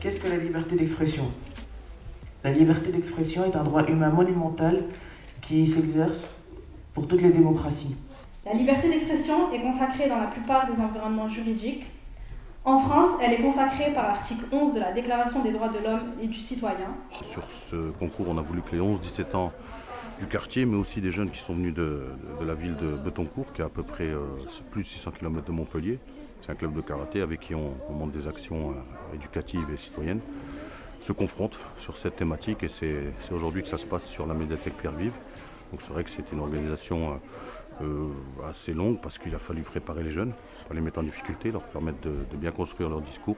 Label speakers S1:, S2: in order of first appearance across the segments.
S1: Qu'est-ce que la liberté d'expression? La liberté d'expression est un droit humain monumental qui s'exerce pour toutes les démocraties.
S2: La liberté d'expression est consacrée dans la plupart des environnements juridiques. En France, elle est consacrée par l'article 11 de la Déclaration des droits de l'homme et du citoyen.
S3: Sur ce concours, on a voulu que les 11-17 ans du quartier, mais aussi des jeunes qui sont venus de la ville de Betoncourt, qui est à peu près plus de 600 km de Montpellier. C'est un club de karaté avec qui on monte des actions éducatives et citoyennes, se confrontent sur cette thématique et c'est aujourd'hui que ça se passe sur la médiathèque Pierre-Vive. Donc c'est vrai que c'était une organisation assez longue parce qu'il a fallu préparer les jeunes, pas les mettre en difficulté, leur permettre de bien construire leur discours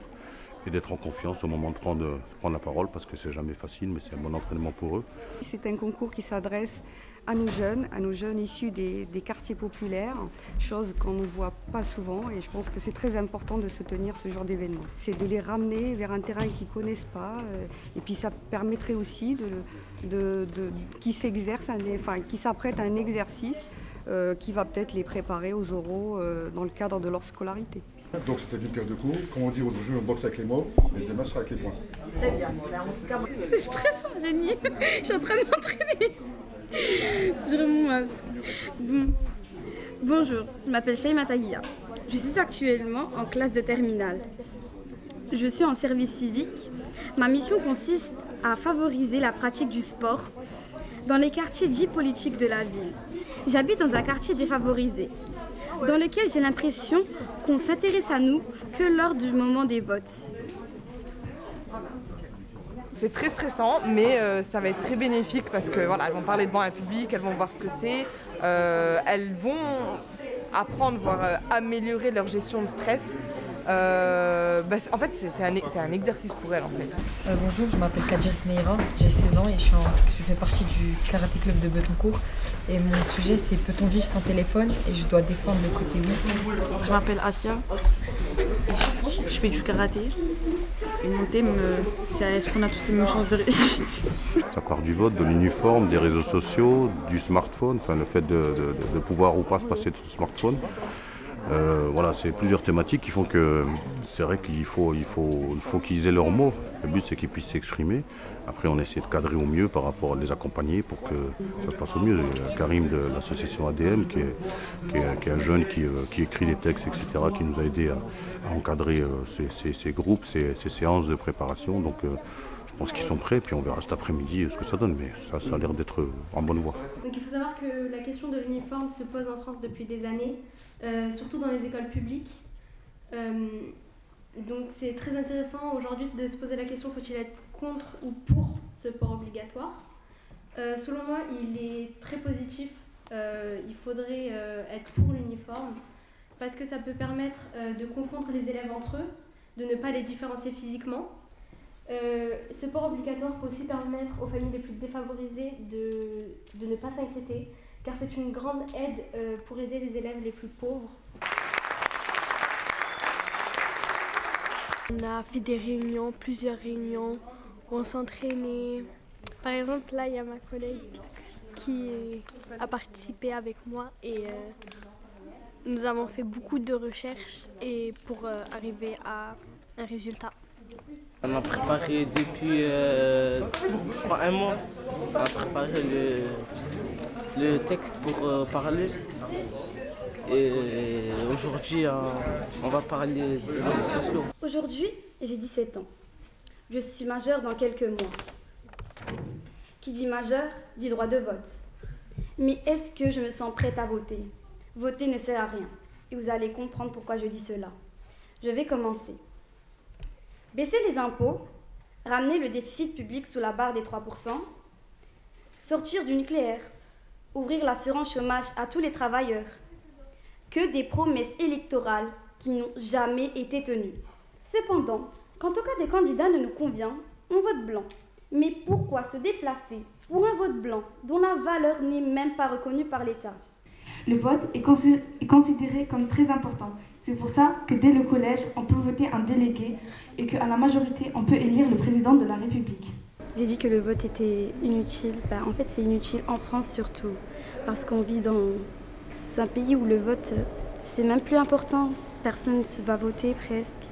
S3: et d'être en confiance au moment de prendre la parole parce que c'est jamais facile, mais c'est un bon entraînement pour eux.
S4: C'est un concours qui s'adresse à nos jeunes issus des quartiers populaires, chose qu'on ne voit pas souvent et je pense que c'est très important de se tenir ce genre d'événement. C'est de les ramener vers un terrain qu'ils ne connaissent pas et puis ça permettrait aussi qu'ils s'exercent, qu'ils s'apprêtent à un exercice qui va peut-être les préparer aux oraux dans le cadre de leur scolarité.
S5: Donc c'était une paire de coups, comme on dit aujourd'hui on boxe avec les mots, et des matchs avec les poings.
S6: Très bien, c'est stressant, Jenny. Je suis en train de m'entraîner. Je remets mon masque. Bonjour, je m'appelle Shaima Taguia. Je suis actuellement en classe de terminale. Je suis en service civique. Ma mission consiste à favoriser la pratique du sport dans les quartiers dits politiques de la ville. J'habite dans un quartier défavorisé, dans lequel j'ai l'impression qu'on s'intéresse à nous que lors du moment des votes.
S7: C'est très stressant, mais ça va être très bénéfique parce que voilà, elles vont parler devant un public, elles vont voir ce que c'est, elles vont apprendre, voire améliorer leur gestion de stress. En fait, c'est un exercice pour elles en fait.
S8: Bonjour, je m'appelle Kadjirik Meira, j'ai 16 ans et je fais partie du karaté club de Betoncourt. Et mon sujet c'est peut-on vivre sans téléphone et je dois défendre le côté oui.
S9: Je m'appelle Asia et je fais du karaté. Et mon thème c'est est-ce qu'on a tous les mêmes chances de réussite.
S3: Ça part du vote, de l'uniforme, des réseaux sociaux, du smartphone, enfin le fait de pouvoir ou pas se passer de ce smartphone. Voilà, c'est plusieurs thématiques qui font que c'est vrai qu'il faut qu'ils aient leurs mots. Le but c'est qu'ils puissent s'exprimer. Après on essaie de cadrer au mieux par rapport à les accompagner pour que ça se passe au mieux. Il y a Karim de l'association ADM qui est un jeune qui écrit les textes, etc., qui nous a aidé à encadrer ces groupes, ces séances de préparation. Donc je pense qu'ils sont prêts, puis on verra cet après-midi ce que ça donne, mais ça a l'air d'être en bonne voie.
S2: Donc il faut savoir que la question de l'uniforme se pose en France depuis des années, surtout dans les écoles publiques. Donc c'est très intéressant aujourd'hui de se poser la question, faut-il être contre ou pour ce port obligatoire? Selon moi, il est très positif, il faudrait être pour l'uniforme, parce que ça peut permettre de confondre les élèves entre eux, de ne pas les différencier physiquement. Ce port obligatoire peut aussi permettre aux familles les plus défavorisées de ne pas s'inquiéter, car c'est une grande aide pour aider les élèves les plus pauvres.
S10: On a fait des réunions, plusieurs réunions, on s'entraînait. Par exemple, là, il y a ma collègue qui a participé avec moi et nous avons fait beaucoup de recherches pour arriver à un résultat.
S11: On a préparé depuis, je crois, un mois, on a préparé le texte pour parler. Et aujourd'hui, on va parler des réseaux sociaux.
S12: Aujourd'hui, j'ai 17 ans. Je suis majeure dans quelques mois. Qui dit majeur, dit droit de vote. Mais est-ce que je me sens prête à voter? Voter ne sert à rien. Et vous allez comprendre pourquoi je dis cela. Je vais commencer. Baisser les impôts, ramener le déficit public sous la barre des 3%, sortir du nucléaire, ouvrir l'assurance chômage à tous les travailleurs. Que des promesses électorales qui n'ont jamais été tenues. Cependant, quand au cas des candidats ne nous convient, on vote blanc. Mais pourquoi se déplacer pour un vote blanc dont la valeur n'est même pas reconnue par l'État?
S13: Le vote est considéré comme très important. C'est pour ça que dès le collège, on peut voter un délégué et qu'à la majorité, on peut élire le président de la République.
S12: J'ai dit que le vote était inutile. En fait, c'est inutile en France surtout, parce qu'on vit dans un pays où le vote, c'est même plus important. Personne ne va voter presque.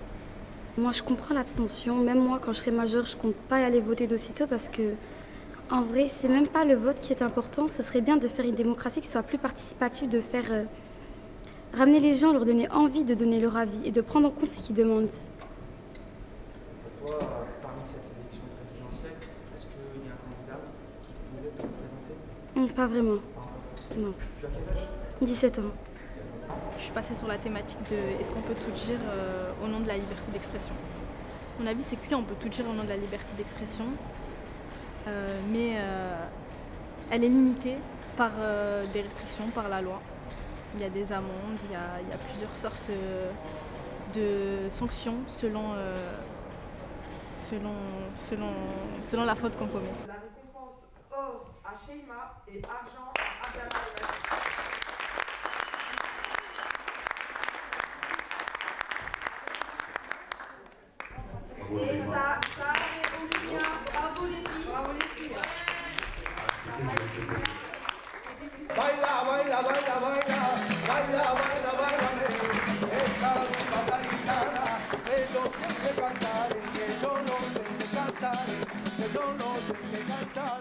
S12: Moi, je comprends l'abstention. Même moi, quand je serai majeure, je compte pas y aller voter d'aussitôt parce que, en vrai, c'est même pas le vote qui est important. Ce serait bien de faire une démocratie qui soit plus participative, de faire ramener les gens, leur donner envie de donner leur avis et de prendre en compte ce qu'ils demandent.
S14: Pour toi, parmi cette élection présidentielle, est-ce qu'il y a un candidat qui pourrait te représenter?
S12: Pas vraiment. Non.
S14: Tu as quel âge?
S12: 17 ans.
S9: Je suis passée sur la thématique de est-ce qu'on peut tout dire au nom de la liberté d'expression. Mon avis, c'est que oui, on peut tout dire au nom de la liberté d'expression, mais elle est limitée par des restrictions, par la loi. Il y a des amendes, il y a plusieurs sortes de sanctions selon la faute qu'on commet.
S7: La récompense or à Sheima et argent à Abdelhamid. Et ça et Olivia, bravo les filles. Bravo les filles.
S15: Baila, baila, baila, baila, baila, baila, baila, esta rumba gaditana, ellos siempre cantaré, que yo no sé cantar, que yo no sé cantar.